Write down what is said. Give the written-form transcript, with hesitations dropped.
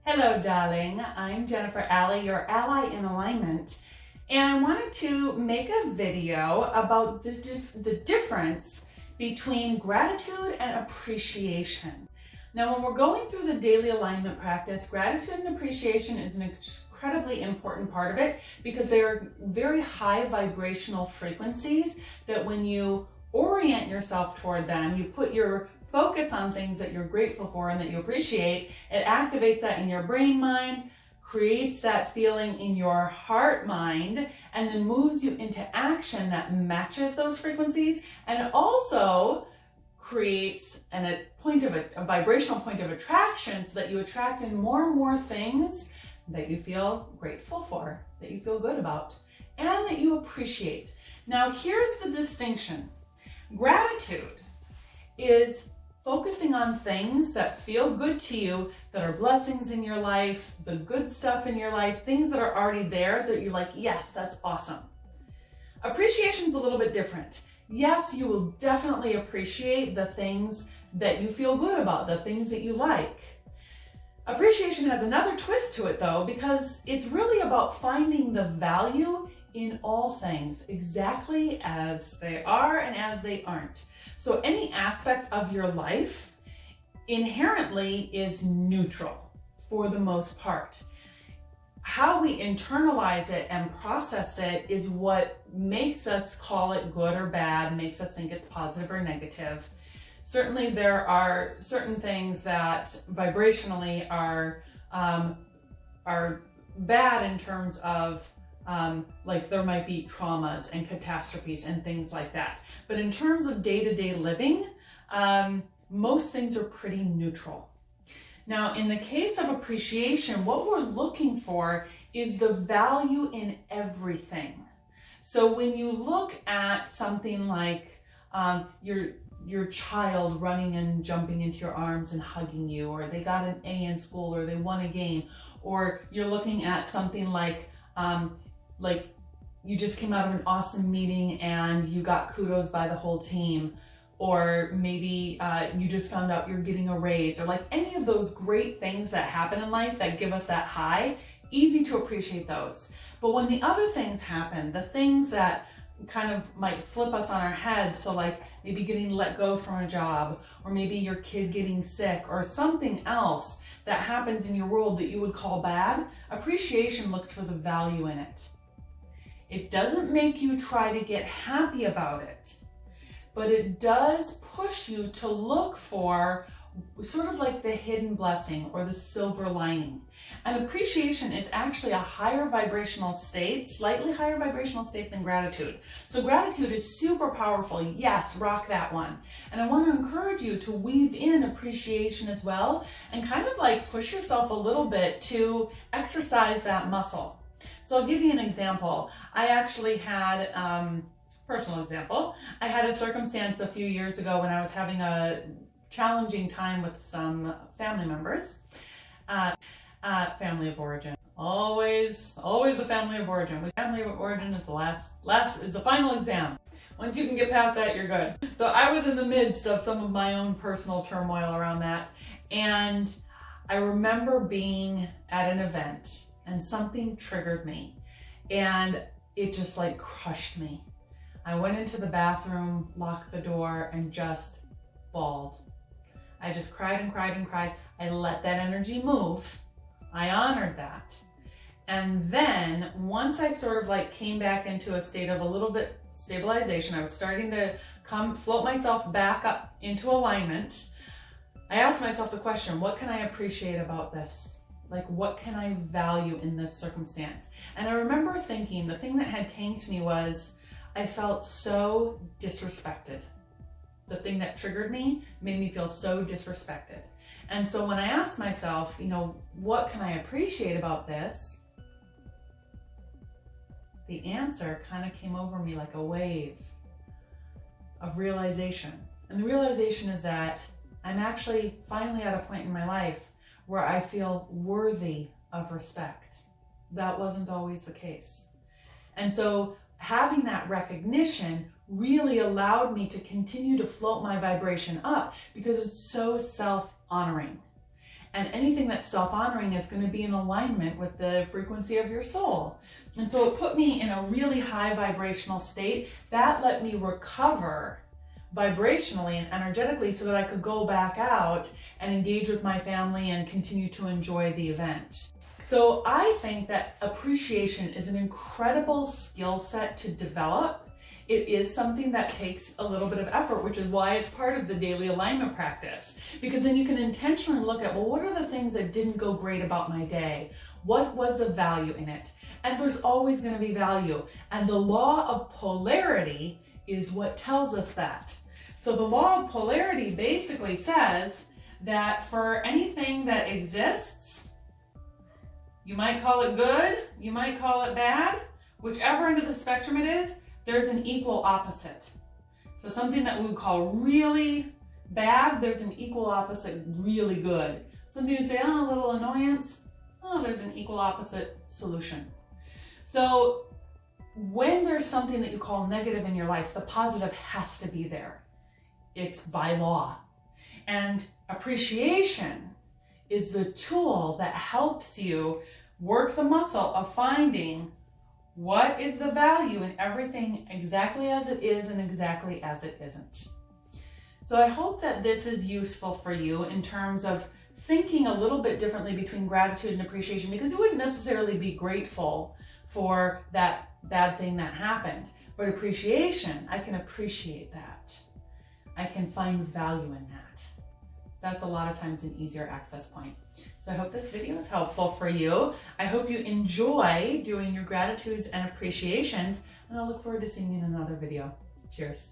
Hello, darling. I'm Jennifer Alley, your ally in alignment, and I wanted to make a video about the difference between gratitude and appreciation. Now, when we're going through the daily alignment practice, gratitude and appreciation is an incredibly important part of it because they are very high vibrational frequencies that when you orient yourself toward them, you put your focus on things that you're grateful for and that you appreciate, it activates that in your brain mind, creates that feeling in your heart mind, and then moves you into action that matches those frequencies. And it also creates a vibrational point of attraction so that you attract in more and more things that you feel grateful for, that you feel good about, and that you appreciate. Now, here's the distinction. Gratitude is focusing on things that feel good to you, that are blessings in your life, the good stuff in your life, things that are already there that you're like, yes, that's awesome. Appreciation is a little bit different. Yes, you will definitely appreciate the things that you feel good about, the things that you like. Appreciation has another twist to it though, because it's really about finding the value in all things exactly as they are and as they aren't. So any aspect of your life inherently is neutral for the most part. How we internalize it and process it is what makes us call it good or bad, makes us think it's positive or negative. Certainly there are certain things that vibrationally are bad in terms of like there might be traumas and catastrophes and things like that. But in terms of day-to-day living, most things are pretty neutral. Now, in the case of appreciation, what we're looking for is the value in everything. So when you look at something like your child running and jumping into your arms and hugging you, or they got an A in school, or they won a game, or you're looking at something like you just came out of an awesome meeting and you got kudos by the whole team, or maybe you just found out you're getting a raise, or like any of those great things that happen in life that give us that high, easy to appreciate those. But when the other things happen, the things that kind of might flip us on our heads, so like maybe getting let go from a job, or maybe your kid getting sick, or something else that happens in your world that you would call bad, appreciation looks for the value in it. It doesn't make you try to get happy about it, but it does push you to look for sort of like the hidden blessing or the silver lining. And appreciation is actually a higher vibrational state, slightly higher vibrational state than gratitude. So gratitude is super powerful. Yes, rock that one. And I want to encourage you to weave in appreciation as well and kind of like push yourself a little bit to exercise that muscle. So I'll give you an example. I actually had, personal example, I had a circumstance a few years ago when I was having a challenging time with some family members. Family of origin. Always the family of origin. With family of origin is the final exam. Once you can get past that, you're good. So I was in the midst of some of my own personal turmoil around that. And I remember being at an event and something triggered me and it just like crushed me. I went into the bathroom, locked the door, and just bawled. I just cried and cried and cried. I let that energy move. I honored that. And then once I sort of like came back into a state of a little bit stabilization, I was starting to float myself back up into alignment. I asked myself the question, what can I appreciate about this? Like, what can I value in this circumstance? And I remember thinking the thing that had tanked me was I felt so disrespected. The thing that triggered me made me feel so disrespected. And so when I asked myself, what can I appreciate about this? The answer kind of came over me like a wave of realization. And the realization is that I'm actually finally at a point in my life where I feel worthy of respect. That wasn't always the case. And so having that recognition really allowed me to continue to float my vibration up because it's so self-honoring. And anything that's self-honoring is going to be in alignment with the frequency of your soul. And so it put me in a really high vibrational state that let me recover vibrationally and energetically so that I could go back out and engage with my family and continue to enjoy the event. So I think that appreciation is an incredible skill set to develop. It is something that takes a little bit of effort, which is why it's part of the daily alignment practice. Because then you can intentionally look at, well, what are the things that didn't go great about my day? What was the value in it? And there's always going to be value. And the law of polarity is what tells us that. So the law of polarity basically says that for anything that exists, you might call it good, you might call it bad, whichever end of the spectrum it is, there's an equal opposite. So something that we would call really bad, there's an equal opposite really good. Something you'd say, oh, a little annoyance, oh, there's an equal opposite solution. So when there's something that you call negative in your life, the positive has to be there. It's by law. And appreciation is the tool that helps you work the muscle of finding what is the value in everything exactly as it is and exactly as it isn't. So I hope that this is useful for you in terms of thinking a little bit differently between gratitude and appreciation, because you wouldn't necessarily be grateful for that bad thing that happened. But appreciation, I can appreciate that. I can find value in that. That's a lot of times an easier access point. So I hope this video is helpful for you. I hope you enjoy doing your gratitudes and appreciations, and I look forward to seeing you in another video. Cheers.